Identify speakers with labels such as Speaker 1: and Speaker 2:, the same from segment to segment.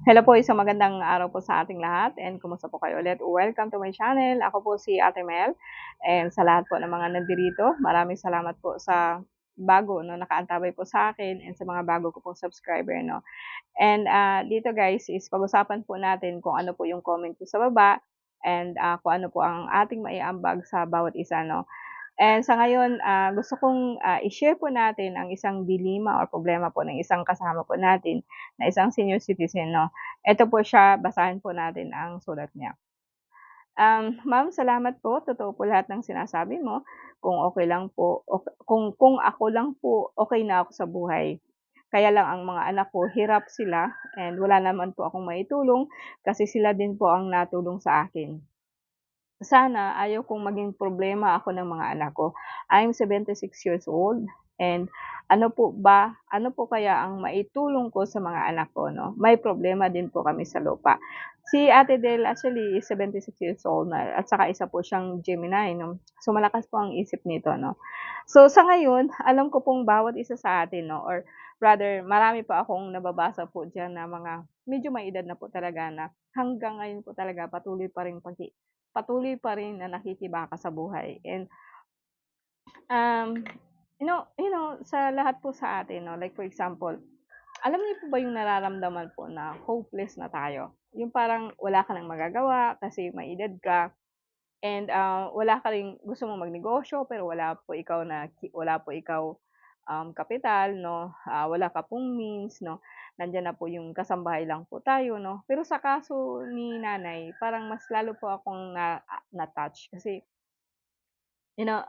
Speaker 1: Hello po, isang magandang araw po sa ating lahat and kumusta po kayo ulit? Welcome to my channel. Ako po si Ate Mel and sa lahat po ng mga nandirito, maraming salamat po sa bago no nakaantabay po sa akin and sa mga bago ko pong subscriber no. And dito guys is pag-usapan po natin kung ano po yung comment ko sa baba and kung ano po ang ating maiambag sa bawat isa no. And sa ngayon, gusto kong, i-share po natin ang isang dilema or problema po ng isang kasama po natin na isang senior citizen 'no. Eto po siya, basahin po natin ang sulat niya. "Ma'am, salamat po, totoo po lahat ng sinasabi mo. Kung okey lang po kung ako lang po, okey na ako sa buhay. Kaya lang ang mga anak ko hirap sila and wala naman po akong maitulong kasi sila din po ang natulong sa akin. Sana ayaw kong maging problema ako ng mga anak ko. I'm 76 years old and ano po kaya ang maitulong ko sa mga anak ko 'no? May problema din po kami sa lupa." Si Ate Del actually is 76 years old na at saka isa po siyang Gemini 'no. So, malakas po ang isip nito 'no. So, sa ngayon alam ko pong bawat isa sa atin 'no or rather marami pa akong nababasa po diyan na mga medyo may edad na po talaga na hanggang ngayon po talaga patuloy pa rin na nakikibaka sa buhay and, um, sa lahat po sa atin 'no, like for example, alam niyo po ba yung nararamdaman po na hopeless na tayo? Yung parang wala ka ng magagawa kasi may edad ka and, wala ka ring gusto mong magnegosyo pero wala po ikaw, kapital 'no, wala ka pong means 'no, nandiyan na po yung kasambahay lang po tayo 'no. Pero sa kaso ni nanay parang mas lalo po akong na-touch kasi You know,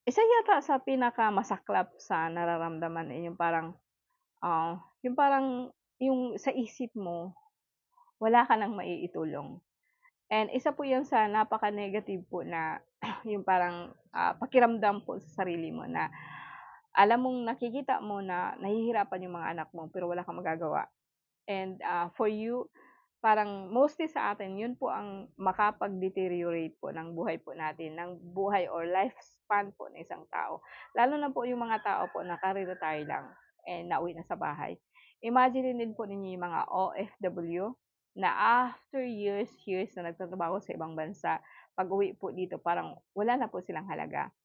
Speaker 1: isa yata sa pinakamasaklap sa nararamdaman ay yung parang yung sa isip mo wala ka ng maiitulong. And isa po 'yan sa napaka-negative po na yung parang, pakiramdam po sa sarili mo na alam mong nakikita mo na nahihirapan yung mga anak mo pero wala kang magagawa. And, for you parang mostly sa atin yun po ang makapag-deteriorate po ng buhay po natin, ng buhay or lifespan po ng isang tao. Lalo na po yung mga tao po na kare-retire lang and nauwi na sa bahay. Imagine din po ninyo yung mga OFW na after years na nagtatrabaho sa ibang bansa, pag-uwi po dito parang wala na po silang halaga.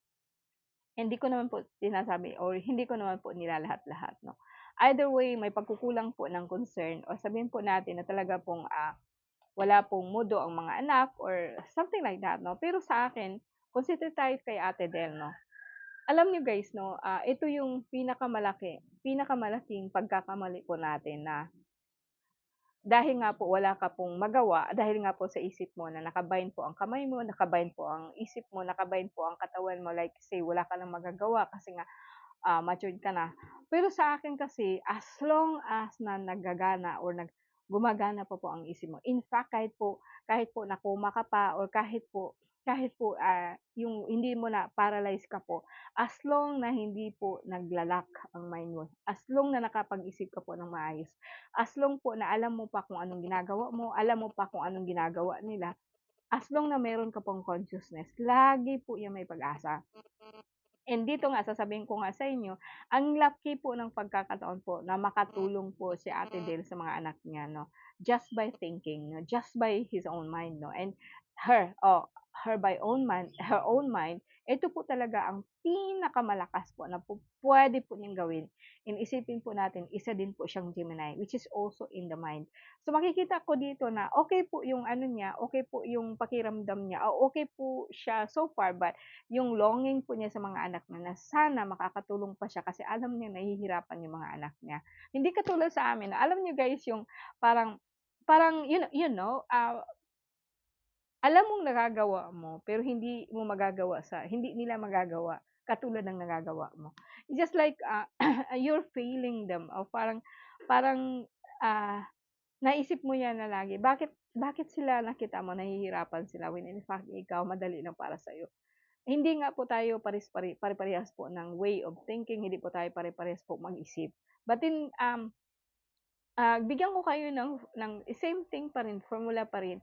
Speaker 1: Hindi ko naman po sinasabi or hindi ko naman po nilalahat-lahat 'no. Either way may pagkukulang po ng concern o sabihin po natin na talaga pong, wala pong mudo ang mga anak or something like that 'no. Pero sa akin, consider tayo kay Ate Del 'no. Alam niyo guys 'no, ito yung pinakamalaking pagkakamali po natin na dahil nga po wala ka pong magawa, dahil nga po sa isip mo na naka-bind po ang kamay mo, naka-bind po ang isip mo, naka-bind po ang katawan mo, like say wala ka ng magagawa kasi nga, matured ka na. Pero sa akin kasi as long as na naggagana or gumagana pa po ang isip mo, in fact kahit po na-coma ka pa or kahit po, yung hindi mo na paralyze ka po, as long na hindi po ang mind mo, as long na nakapag-isip ka po ng maayos, as long po na alam mo pa kung anong ginagawa mo, alam mo pa kung anong ginagawa nila, as long na meron ka pong consciousness, lagi po yan may pag-asa. And dito nga sasabihin ko nga sa inyo, ang laki po ng pagkakataon po na makatulong po si Ate Del sa mga anak niya 'no, just by thinking 'no, just by his own mind 'no, and her oh, her own mind, ito po talaga ang pinakamalakas po na puwede po niyang gawin. And isipin po natin isa din po siyang Gemini, which is also in the mind. So makikita ko dito na okey po yung ano niya, okey po yung pakiramdam niya, okey po siya so far but yung longing po niya sa mga anak niya na sana makakatulong pa siya kasi alam niya nahihirapan yung mga anak niya. Hindi katulad sa amin, alam niyo guys yung parang parang alam mong nagagawa mo pero hindi nila magagawa katulad ng nagagawa mo. It's just like, you're failing them o parang, naisip mo yan na lagi, bakit bakit sila nakita mo nahihirapan sila when in fact ikaw madali lang para sa'yo. Hindi nga po tayo pare-parehas po ng way of thinking, hindi po tayo pare-parehas po mag-isip. But then, bigyan ko kayo ng same thing pa rin, formula pa rin,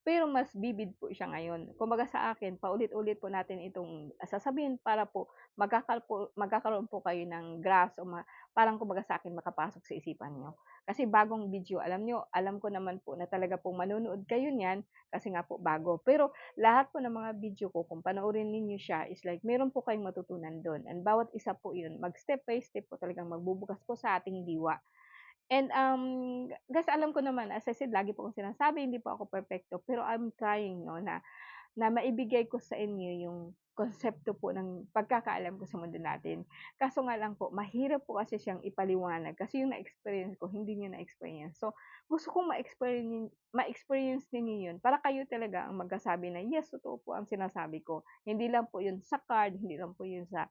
Speaker 1: pero mas vivid po siya ngayon. Kumbaga sa akin, paulit-ulit po natin itong sasabihin para po magkakaroon po kayo ng grasp o parang kumbaga sa akin makapasok sa isipan niyo. Kasi bagong video, alam ko naman po na talaga pong manonood kayo niyan kasi nga po bago. Pero lahat po ng mga video ko kung panoorin ninyo siya is like meron po kayong matutunan dun and bawat isa po yun mag-step by step po talagang magbubukas po sa ating diwa. And, guys alam ko naman as I said lagi po kong sinasabi hindi po ako perpekto pero I'm trying 'no na maibigay ko sa inyo yung konsepto po ng pagkakaalam ko sa mundo natin. Kaso nga lang po, mahirap po kasi siyang ipaliwanag kasi yung na-experience ko, hindi niyo na-experience. So, gusto kong ma-experience ninyo yun para kayo talaga ang magkasabi na, yes, totoo po ang sinasabi ko. Hindi lang po yun sa card, hindi lang po yun sa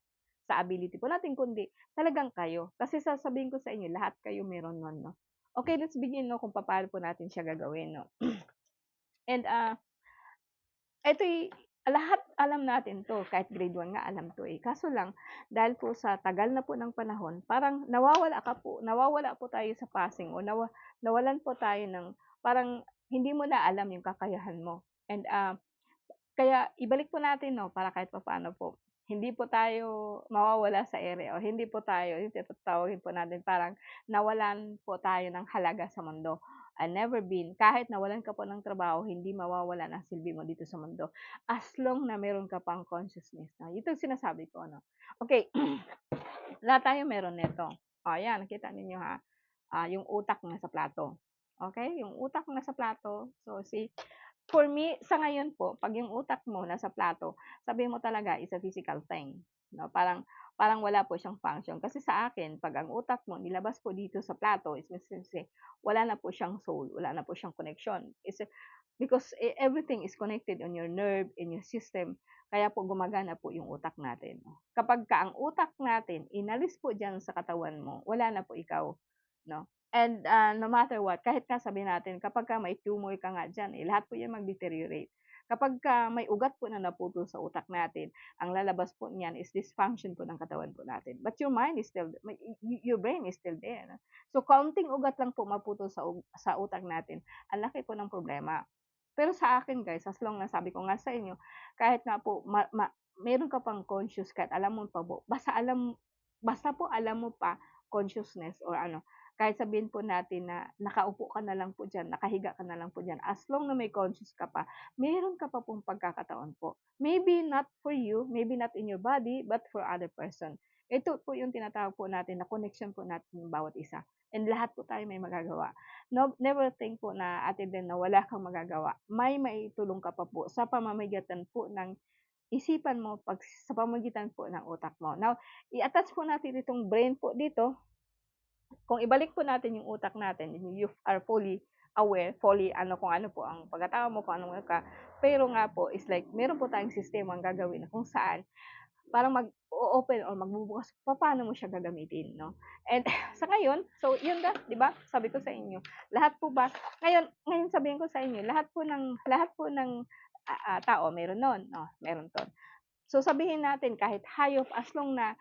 Speaker 1: ability po natin, kundi talagang kayo. Kasi sasabihin ko sa inyo, lahat kayo meron nun, no? Okay, let's begin, no, kung paano po natin siya gagawin, no? And, Ito'y lahat alam natin 'to, kahit grade 1 nga alam 'to, eh. Kaso lang dahil po sa tagal na po ng panahon parang nawawala po tayo sa passing o nawalan po tayo ng parang hindi mo na alam yung kakayahan mo. And, kaya ibalik po natin 'no, para kahit papaano po hindi po tayo mawawala sa ere o hindi po tayo yung tatawagin po natin parang nawalan po tayo ng halaga sa mundo. And never been, kahit nawalan ka po ng trabaho, hindi mawawalan ang silbi mo dito sa mundo as long na meron ka pang consciousness na. Ito yung sinasabi ko 'no. Okay, lahat tayo meron nito. Oh, ayan nakita ninyo ha, yung utak nasa plato. Okay, yung utak nasa plato. So see, for me, sa ngayon po, 'pag yung utak mo nasa plato, sabihin mo talaga is a physical thing, 'no? Parang parang wala po siyang function. Kasi sa akin, 'pag ang utak mo nilabas po dito sa plato is means to say, wala na po siyang soul, wala na po siyang connection. Because everything is connected on your nerve, in your system, kaya po gumagana po yung utak natin. Kapagka ang utak natin inalis po diyan sa katawan mo, wala na po ikaw, 'no? And, no matter what, kahit nga sabihin natin kapagka may tumor ka nga diyan, eh, lahat po 'yan mag-deteriorate. Kapagka may ugat po na naputol sa utak natin, ang lalabas po niyan is dysfunction po ng katawan po natin. But your mind is still your brain is still there, 'no? So, kaunting ugat lang po maputol sa utak natin, ang laki po ng problema. Pero sa akin guys, as long na sabi ko nga sa inyo, kahit nga po meron ka pang conscious kahit alam mo pa po, basta po alam mo pa consciousness or ano, kahit sabihin po natin na nakaupo ka na lang po diyan, nakahiga ka na lang po diyan, as long na may conscious ka pa, meron ka pa pong pagkakataon po. Maybe not for you, maybe not in your body, but for other person. Ito po yung tinatawag po natin na connection po natin ng bawat isa. And lahat po tayo may magagawa. No, never think po na Ate Den na wala kang magagawa. May maitulong ka pa po sa pamamagitan po ng isipan mo sa pamamagitan po ng utak mo. Now, i-attach po natin itong brain po dito. Kung ibalik po natin yung utak natin, you are fully aware, fully ano kung ano po ang pagkatao mo, kung ano ka. Pero nga po is like meron po tayong sistema ang gagawin na kung saan parang mag-o-open or magbubukas papaano mo siya gagamitin 'no. And sa ngayon, so yun na 'di ba, sabi ko sa inyo, lahat po ba ngayon sabihin ko sa inyo, lahat po ng, tao meron nun, oh, meron 'to. So sabihin natin kahit hayop as long na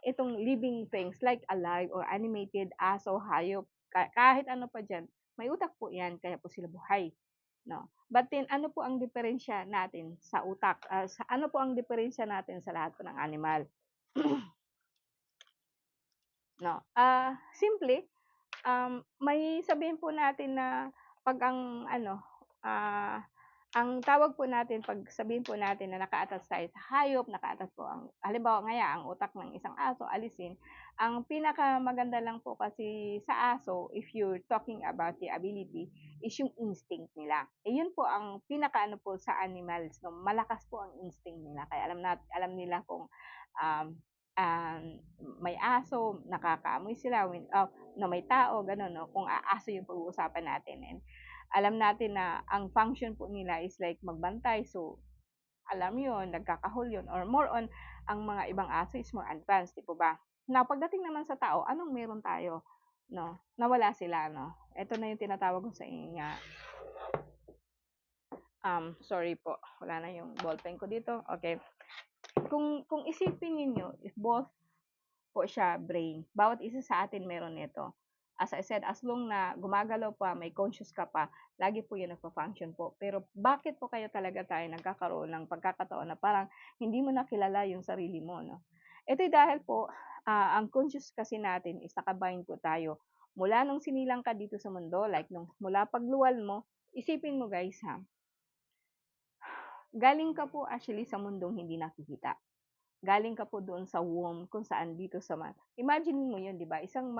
Speaker 1: itong living things like alive or animated, aso, hayop, kahit ano pa diyan, may utak po 'yan kaya po sila buhay. 'No. But then ano po ang diferensya natin sa utak, ano po ang diferensya natin sa lahat po ng animal, 'no? Simple, may sabihin po natin na 'pag ang ano, ang tawag po natin 'pag sabihin po natin na naka-attach tayo sa hayop, naka-attach po ang halimbawa nga ang utak ng isang aso alisin, ang pinakamaganda lang po kasi sa aso if you're talking about the ability is yung instinct nila. Eh, yun po ang pinakaano po sa animals 'no, malakas po ang instinct nila kaya alam nila kung, um, um, may aso nakakaamoy sila na may tao gano'n 'no, kung aso yung pag-uusapan natin and alam natin na ang function po nila is like magbantay. So, alam yun, nagkakahol yun or more on ang mga ibang aso is more advanced, di po ba? Now, pagdating naman sa tao, anong meron tayo? No, nawala sila, no? Ito na yung tinatawag ko sa inyo nga. Sorry po, wala na yung ballpen ko dito. Okay. Kung isipin niyo if both po siya brain, bawat isa sa atin meron nito. As I said, as long na gumagalaw pa, may conscious ka pa, lagi po yun nagpa-function po. Pero bakit po kaya talaga tayo nagkakaroon ng pagkakataon na parang hindi mo nakilala yung sarili mo, no? Ito'y dahil po, ang conscious kasi natin is nakabind po tayo Mula nung sinilang ka dito sa mundo, like nung mula pagluwal mo, isipin mo guys ha, galing ka po actually sa mundong hindi nakikita. Galing ka po doon sa womb kung saan dito sa imagine mo yun, 'di ba? Isang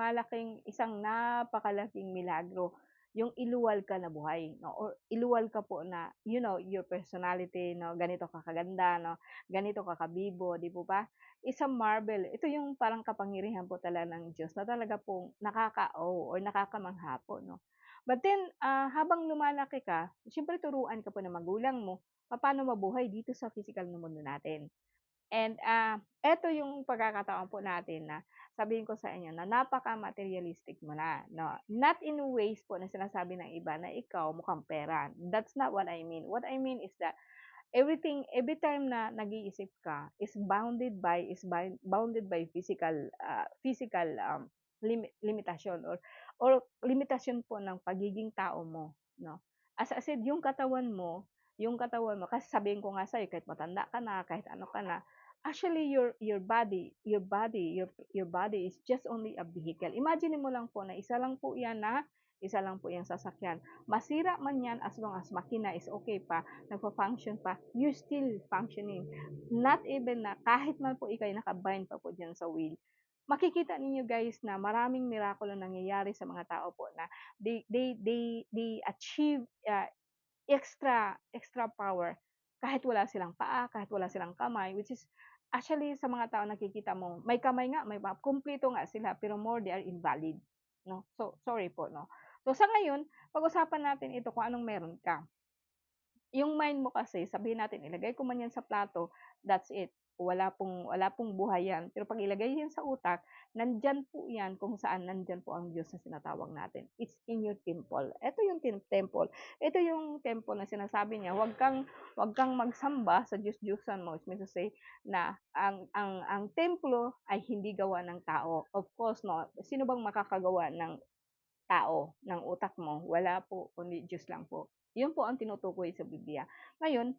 Speaker 1: napakalaking milagro yung iluwal ka na buhay, no? Or iluwal ka po na, your personality, no? Ganito ka kaganda, no? Ganito ka kabibo, 'di po ba? Isang marvel. Ito yung parang kapangyarihan po talaga ng Diyos na talaga pong nakaka-awe or nakakamangha po, no? But then, habang lumalaki ka, siyempre turuan ka po ng magulang mo paano mabuhay dito sa physical na mundo natin. And, eto yung pagkakataon po natin na sabihin ko sa inyo na napaka-materialistic mo na, 'no. Not in ways po na sinasabi ng iba na ikaw mukhang pera. That's not what I mean. What I mean is that every time na nag-iisip ka is bounded by physical, limitasyon or limitasyon po ng pagiging tao mo, 'no. As I said, yung katawan mo kasi sabihin ko nga sa'yo kahit matanda ka na, kahit ano ka na, actually your body is just only a vehicle. Imagine mo lang po na isa lang po 'yang sasakyan. Masira man 'yan as long as makina is okay pa, nagfa-function pa, you're still functioning. Not even na kahit man po ika'y naka-bind pa po diyan sa wheel, makikita ninyo guys na maraming mirakulo nangyayari sa mga tao po na they achieve, extra power kahit wala silang paa, kahit wala silang kamay, which is actually sa mga tao nakikita mo, may kamay nga, may kumpleto nga sila, pero more they are invalid, 'no? So, sorry po, 'no? So, sa ngayon, pag-usapan natin ito kung anong meron ka. Yung mind mo kasi sabihin natin ilagay ko man yan sa plato, that's it. Wala pong buhay yan. Pero 'pag ilagay yan sa utak, nandiyan po yan kung saan nandiyan po ang Diyos na tinatawag natin. It's in your temple. Ito yung temple. Ito yung temple na sinasabi niya, wag kang magsamba sa Diyos-Diyosan mo. Which means to say na ang templo ay hindi gawa ng tao. Of course, no, sino bang makakagawa ng tao, ng utak mo? Wala po, kundi Diyos lang po. Yun po ang tinutukoy sa Biblia. Ngayon,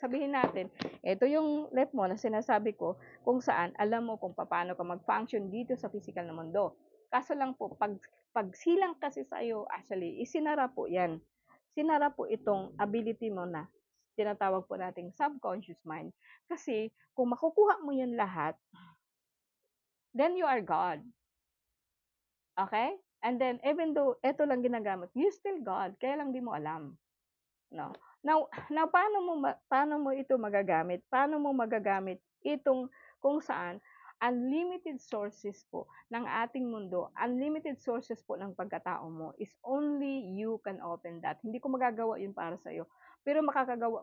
Speaker 1: sabihin natin, ito yung left mo na sinasabi ko kung saan alam mo kung paano ka mag-function dito sa physical na mundo. Kaso lang po, pag silang kasi sa iyo, actually, isinara po yan. Sinara po itong ability mo na tinatawag po nating subconscious mind. Kasi kung makukuha mo yan lahat, then you are God. Okay? And then, even though ito lang ginagamit, you still God, kaya lang di mo alam. No? Now paano mo ito magagamit? Paano mo magagamit itong kung saan unlimited sources po ng ating mundo, unlimited sources po ng pagkatao mo is only you can open that. Hindi ko magagawa yun para sa'yo. Pero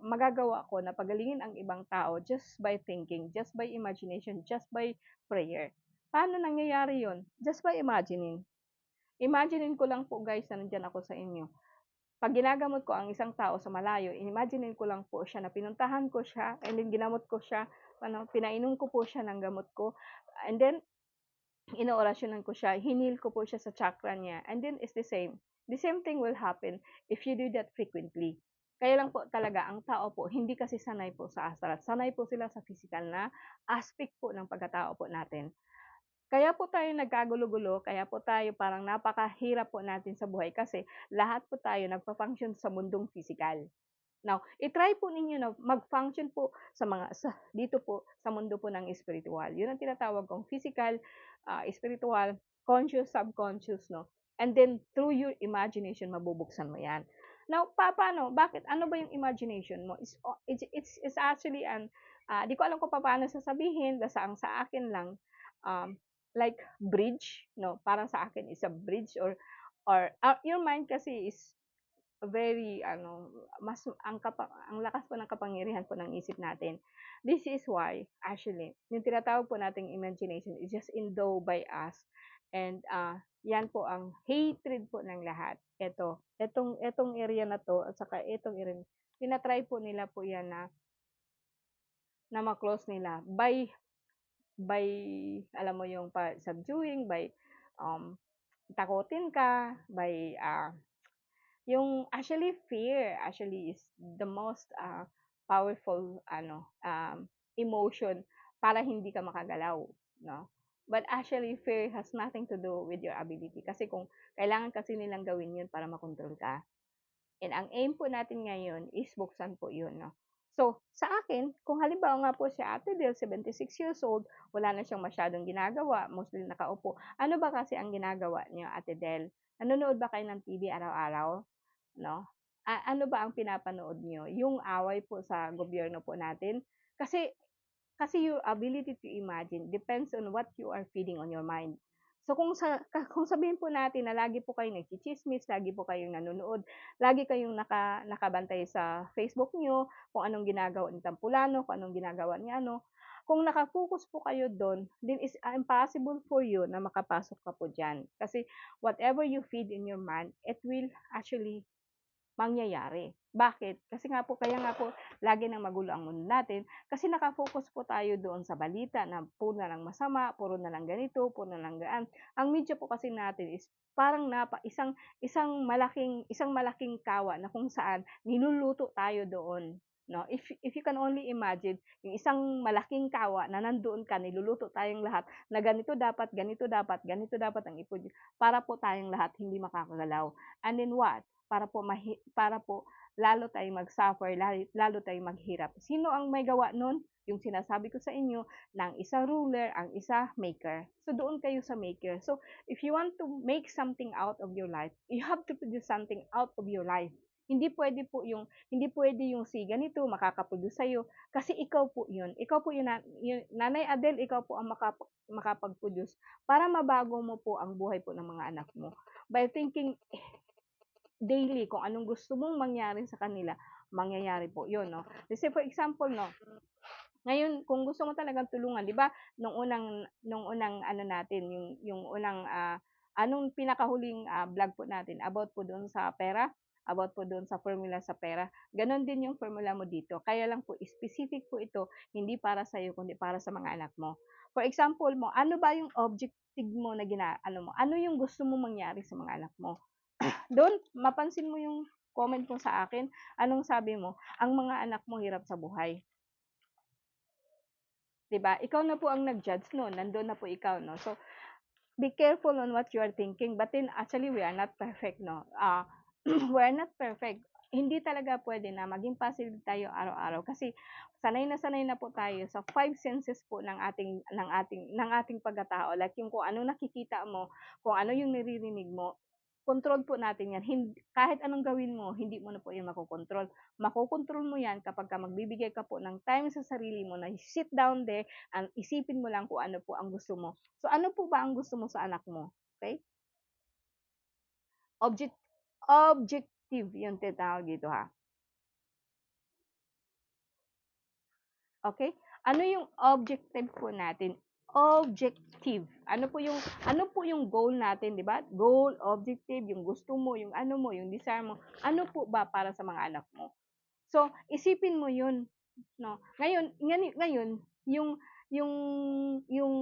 Speaker 1: magagawa ko na pagalingin ang ibang tao just by thinking, just by imagination, just by prayer. Paano nangyayari yun? Just by imagining. Imaginein ko lang po guys na nandiyan ako sa inyo. 'Pag ginagamot ko ang isang tao sa malayo, imaginein ko lang po siya na pinuntahan ko siya and then ginamot ko siya, pinainom ko po siya ng gamot ko, and then inoorasyonan ko siya, hinil ko po siya sa chakra niya, and then it's the same. The same thing will happen if you do that frequently. Kaya lang po talaga ang tao po hindi kasi sanay po sa astral, sanay po sila sa physical na aspect po ng pagkatao po natin. Kaya po tayo nagkagulo-gulo, kaya po tayo parang napakahirap po natin sa buhay kasi lahat po tayo nagfa-function sa mundong physical. Now, i-try po ninyo na mag-function po dito po sa mundo po ng spiritual. Yun ang tinatawag kong physical, spiritual, conscious, subconscious, no? And then, through your imagination, mabubuksan mo yan. Now, paano? Bakit? Ano ba yung imagination mo? It's actually di ko alam kung paano sasabihin, basta ang sa akin lang, um, like bridge, no? Parang sa akin is a bridge or your mind kasi is very mas ang lakas po ng kapangyarihan po ng isip natin. This is why actually yung tinatawag po nating imagination is just endowed by us, and yan po ang hatred po ng lahat. Etong area na 'to at saka etong area, tina-try po nila po yan na ma-close nila by alam mo yung subduing, by takutin ka, by yung actually fear actually is the most powerful emotion para hindi ka makagalaw, no? But actually, fear has nothing to do with your ability. Kasi kung kailangan kasi nilang gawin yun para makontrol ka. And ang aim po natin ngayon is buksan po yun, no? So, sa akin, kung halimbawa nga po si Ate Del, 76 years old, wala na siyang masyadong ginagawa, mostly nakaupo. Ano ba kasi ang ginagawa niyo, Ate Del? Nanonood ba kayo ng TV araw-araw? No? Ano ba ang pinapanood niyo? Yung away po sa gobyerno po natin? Kasi kasi your ability to imagine depends on what you are feeding on your mind. So kung sabihin po natin na lagi po kayong nagchichismis, lagi po kayong nanonood, lagi kayong nakabantay sa Facebook niyo, kung anong ginagawa ni Tampulano, kung anong ginagawa ni ano, kung naka-focus po kayo dun, then it's impossible for you na makapasok ka po diyan. Kasi whatever you feed in your mind, it will actually mangyayari. Bakit? Kasi nga po, kaya nga po, lagi nang magulo ang mundo natin, kasi nakafocus po tayo doon sa balita na puro na lang masama, puro na lang ganito, puro na lang gaan. Ang media po kasi natin is parang isang malaking kawa na kung saan niluluto tayo doon. No, if you can only imagine yung isang malaking kawa na nandoon ka, niluluto tayong lahat na ganito dapat, ganito dapat, ganito dapat ang ipon para po tayong lahat hindi makakagalaw. And then what? Para po lalo tayong mag-suffer, lalo tayong maghirap. Sino ang may gawa nun? Yung sinasabi ko sa inyo, ng isa ruler, ang isa maker. So doon kayo sa maker. So if you want to make something out of your life, you have to produce something out of your life. Hindi pwede yung si ganito makakaproduce sa'yo kasi ikaw po yun. Ikaw po yung Nanay Adele, ikaw po ang makapag-produce para mabago mo po ang buhay po ng mga anak mo by thinking daily kung anong gusto mong mangyari sa kanila, mangyayari po 'yun, no? Kasi for example, no, ngayon kung gusto mo talagang tulungan, 'di ba, nung unang ano natin, yung unang, anong pinakahuling, vlog po natin about po doon sa pera, about po doon sa formula sa pera, gano'n din yung formula mo dito. Kaya lang po specific po ito, hindi para sa'yo kundi para sa mga anak mo. For example mo, ano ba yung objective mo na ano yung gusto mong mangyari sa mga anak mo? Do'n mapansin mo yung comment mo sa akin, anong sabi mo, ang mga anak mo hirap sa buhay, 'di ba? Ikaw na po ang nag-judge no'n, nando'n na po ikaw 'no. So, be careful on what you are thinking, but then actually we are not perfect 'no. We are not perfect. Hindi talaga puwede na maging positive tayo araw-araw kasi sanay na po tayo sa 5 senses po ng ating pagkatao, like yung kung anong nakikita mo, kung ano yung naririnig mo, control po natin 'yan. Kahit anong gawin mo, hindi mo na po 'yan makokontrol. Makokontrol mo 'yan kapagka magbibigay ka po ng time sa sarili mo na sit down there and isipin mo lang kung ano po ang gusto mo. So, ano po ba ang gusto mo sa anak mo, okey? Object Objective yung tinatawag dito, ha, okey? Ano yung objective po natin? Objective. Ano po yung goal natin, 'di ba? Goal, objective, yung gusto mo, yung ano mo, yung desire mo. Ano po ba para sa mga anak mo? So, isipin mo 'yun, 'no. Ngayon yung yung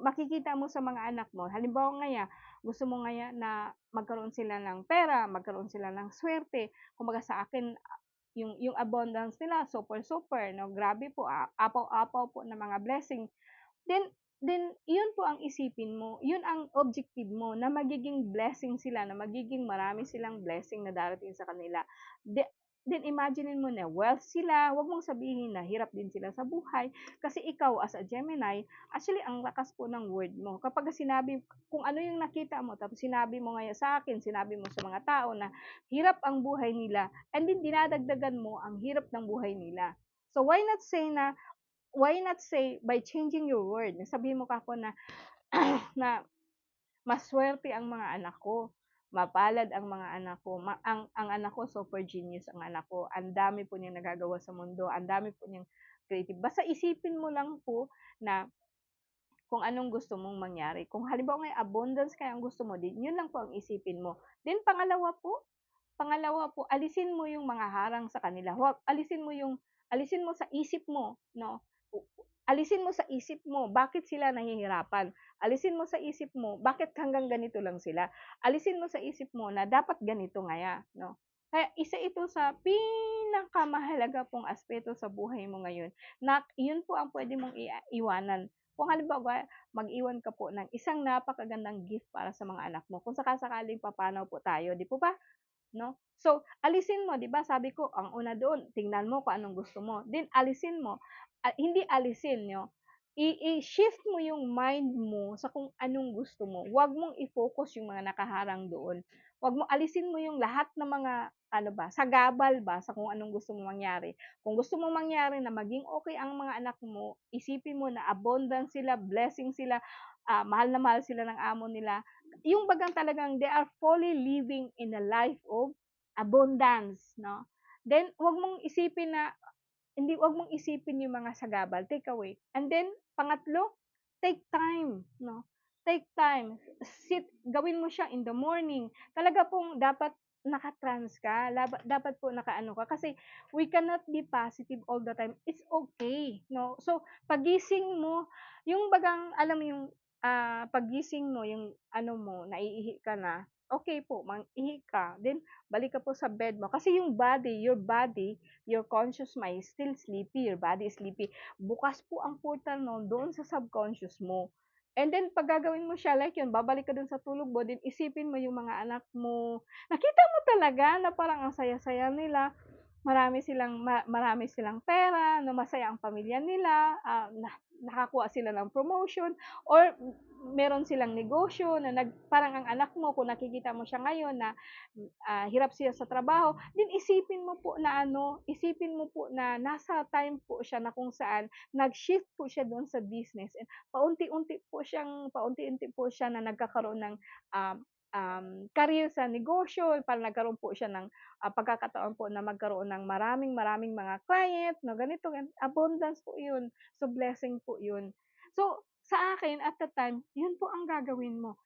Speaker 1: makikita mo sa mga anak mo, halimbawa ngaya, gusto mo ngaya na magkaroon sila ng pera, magkaroon sila ng suwerte. Kumbaga sa akin, yung abundance nila super, super 'no, grabe po, apaw-apaw po ng mga blessing. Then 'yun po ang isipin mo, 'yun ang objective mo na magiging blessing sila, na magiging marami silang blessing na darating sa kanila. Then imaginin mo na wealth sila, huwag mong sabihin na hirap din sila sa buhay, kasi ikaw as a Gemini, actually ang lakas po ng word mo. Kapag sinabi kung ano yung nakita mo tapos sinabi mo ngayon sa akin, sinabi mo sa mga tao na hirap ang buhay nila, and then dinadagdagan mo ang hirap ng buhay nila. So why not say by changing your word, sabihin mo kako na na maswerte ang mga anak ko, mapalad ang mga anak ko, ang anak ko super genius ang anak ko, ang dami po niyang nagagawa sa mundo, ang dami po niyang creative. Basta isipin mo lang po na kung anong gusto mong mangyari. Kung halimbawa nga abundance kaya ang gusto mo din, yun lang po ang isipin mo. Then pangalawa po, alisin mo yung mga harang sa kanila. Alisin mo sa isip mo, no? Alisin mo sa isip mo bakit sila nahihirapan. Alisin mo sa isip mo bakit hanggang ganito lang sila. Alisin mo sa isip mo na dapat ganito ngaya, no? Kaya isa ito sa pinakamahalaga pong aspeto sa buhay mo ngayon na yun po ang pwede mong iwanan. Kung halimbawa, mag-iwan ka po ng isang napakagandang gift para sa mga anak mo, kung sakasakaling papanaw po tayo, 'di po ba? 'No? So, alisin mo, 'di ba sabi ko ang una doon, tingnan mo kung anong gusto mo, then alisin mo. Hindi alisin 'no, i-shift mo yung mind mo sa kung anong gusto mo. Huwag mong i-focus yung mga nakaharang doon. Huwag mo alisin mo yung lahat ng mga ano ba, sagabal ba sa kung anong gusto mong mangyari. Kung gusto mong mangyari na maging okey ang mga anak mo, isipin mo na abundant sila, blessing sila, mahal na mahal sila ng amo nila. Yung bagang talagang they are fully living in a life of abundance, 'no? Then huwag mong isipin na hindi, wag mong isipin yung mga sagabal, take away. And then pangatlo, take time, 'no? Take time, gawin mo siya in the morning. Talaga pong dapat naka-trance ka, dapat po nakaano ka kasi we cannot be positive all the time. It's okay, 'no? So, paggising mo, yung bagang alam mo yung, paggising mo yung ano mo, naiihi ka na, okey po, ihi ka, then balik ka po sa bed mo kasi yung body, your conscious mind is still sleepy, your body is sleepy. Bukas po ang portal nun doon sa subconscious mo. And then pag gagawin mo siya like yun, babalik ka dun sa tulog mo, then isipin mo yung mga anak mo. Nakita mo talaga na parang ang saya-saya nila, marami silang pera, na masaya ang pamilya nila, nakakuha sila ng promotion or meron silang negosyo na parang ang anak mo kung nakikita mo siya ngayon na hirap siya sa trabaho, then isipin mo po na nasa time po siya na kung saan nag-shift po siya do'n sa business and paunti-unti po siya na nagkakaroon ng, um, career sa negosyo, parang nagkaroon po siya ng, pagkakataon po na magkaroon ng maraming-maraming mga client na ganito, abundance po 'yun. So, blessing po 'yun. So, sa akin at the time, 'yun po ang gagawin mo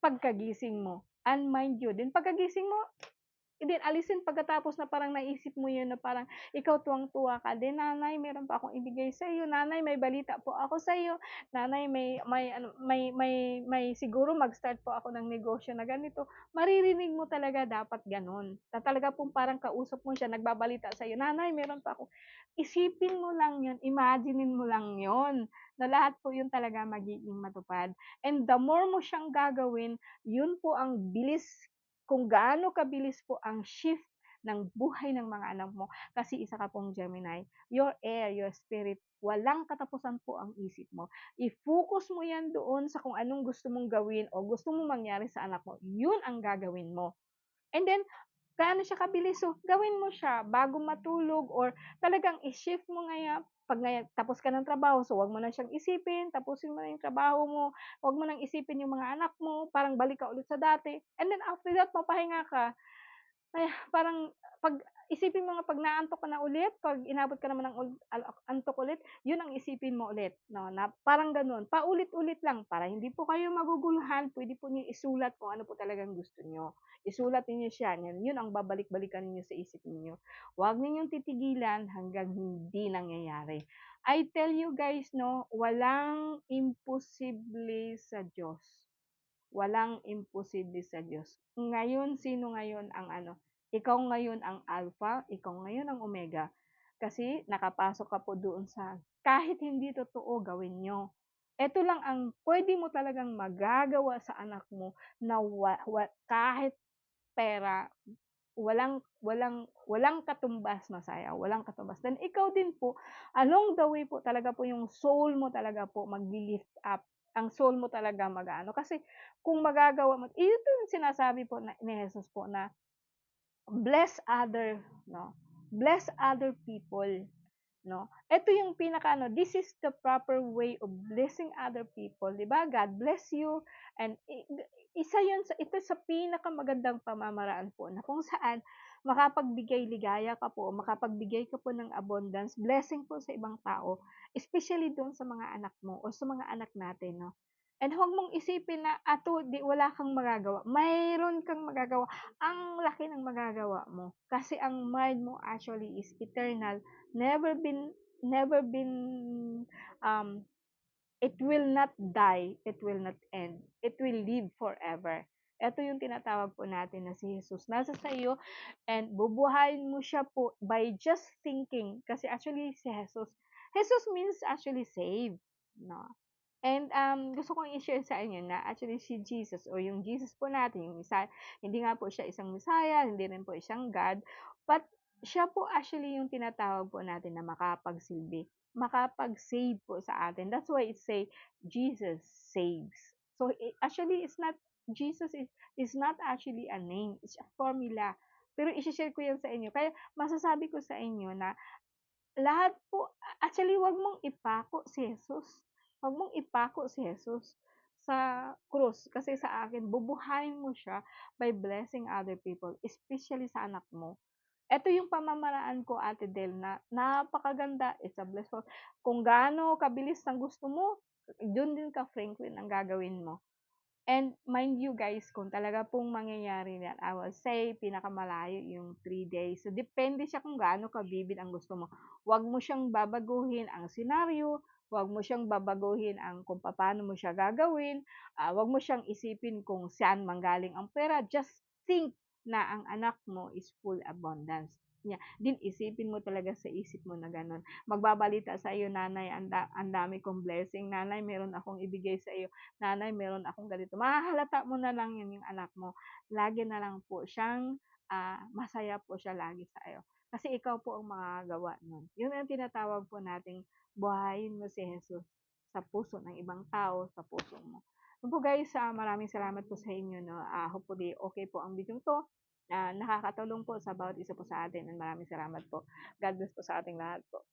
Speaker 1: pagkagising mo. Unwind you, then pagkagising mo, then alisin pagkatapos na parang naisip mo yun na parang ikaw tuwang-tuwa ka, "Din nanay meron pa akong ibigay sa'yo, nanay may balita po ako sa'yo, nanay may ano may siguro mag-start po ako ng negosyo na ganito." Maririnig mo talaga dapat gano'n, na talaga pong parang kausap mo siya nagbabalita sa'yo, "Nanay meron pa ako." Isipin mo lang yun, imaginin mo lang yun, na lahat po yun talaga magiging matupad. And the more mo siyang gagawin, yun po ang bilis kung gaano kabilis po ang shift ng buhay ng mga anak mo kasi isa ka pong Gemini. Your air, your spirit, walang katapusan po ang isip mo. I-focus mo yan doon sa kung anong gusto mong gawin o gusto mong mangyari sa anak mo. Yun ang gagawin mo. And then, gaano siya kabilis, so gawin mo siya bago matulog or talagang i-shift mo ngaya 'pag tapos ka ng trabaho, so wag mo na siyang isipin, tapusin mo na yung trabaho mo, wag mo nang isipin yung mga anak mo, parang balik ka ulit sa dati, and then after that papahinga ka. Ay, parang 'pag isipin mo nga 'pag naantok ka na ulit, 'pag inabot ka naman ng antok ulit, yun ang isipin mo ulit 'no, na parang gano'n, paulit-ulit lang para hindi po kayo maguguluhan, puwede po niyong isulat kung ano po talagang gusto niyo. Isulat ninyo siya, yun ang babalik-balikan ninyo sa isip ninyo. Huwag ninyong titigilan hanggang hindi nangyayari. I tell you guys 'no, walang imposible sa Diyos. Walang imposible sa Diyos. Ngayon, sino ngayon ang ano, ikaw ngayon ang Alpha, ikaw ngayon ang Omega. Kasi nakapasok ka po doon sa kahit hindi totoo gawin niyo. Ito lang ang puwede mo talagang magagawa sa anak mo na kahit pera, walang walang walang katumbas Masaya, walang katumbas. Then ikaw din po, along the way po talaga po yung soul mo talaga po magli-lift up. Ang soul mo talaga mag-aano, kasi kung magagawa mo ito yung sinasabi po ni Jesus po na bless other 'no, bless other people 'no. Ito yung pinakaano, this is the proper way of blessing other people, 'di ba? God bless you and isa yun ito sa pinakamagandang pamamaraan po na kung saan makapagbigay ligaya ka po, makapagbigay ka po ng abundance, blessing po sa ibang tao, especially dun sa mga anak mo o sa mga anak natin 'no. And huwag mong isipin na, 'di wala kang magagawa, mayroon kang magagawa, ang laki ng magagawa mo. Kasi ang mind mo actually is eternal, never been never been, um, it will not die, it will not end, it will live forever. Ito yung tinatawag po natin na si Jesus nasa sa'yo and bubuhayin mo siya po by just thinking kasi actually si Jesus means actually save, 'no? And, gusto kong i-share sa inyo na actually si Jesus o yung Jesus po natin, yung hindi nga po siya isang Messiah, hindi rin po siyang God, but siya po actually yung tinatawag po natin na makapagsilbi, makapag-save po sa atin. That's why it say, Jesus saves. So, actually is not actually a name, it's a formula. Pero i-she-share ko yan sa inyo. Kaya masasabi ko sa inyo na lahat po actually 'wag mong ipako si Jesus. 'Wag mong ipako si Jesus sa krus, kasi sa akin bubuhayin mo siya by blessing other people, especially sa anak mo. Eto yung pamamaraan ko, Ate Del, na napakaganda, it's a blessing. Kung gaano kabilis ang gusto mo, dun din ka-frequent ang gagawin mo. And mind you guys, kung talaga pong mangyayari yan, I will say pinakamalayo yung 3 days. So depende siya kung gaano ka-vivid ang gusto mo. Huwag mo siyang babaguhin ang senaryo, huwag mo siyang babaguhin ang kung papaano mo siya gagawin, huwag mo siyang isipin kung saan manggaling ang pera. Just think na ang anak mo is full abundance. Din isipin mo talaga sa isip mo na gano'n. Magbabalita sa iyo, "Nanay, ang dami kong blessing. Nanay, meron akong ibigay sa iyo. Nanay, meron akong ganito." Mahahalata mo na lang 'yun yung anak mo. Lagi na lang po siyang, masaya po siya lagi sa iyo. Kasi ikaw po ang makakagawa nun. 'Yun ang tinatawag po nating buhayin mo si Jesus sa puso ng ibang tao, sa puso mo. Yun po guys, maraming salamat po sa inyo 'no. Hopefully okay po ang videong 'to, nakakatulong po sa bawat isa po sa atin, and maraming salamat po. God bless po sa ating lahat po.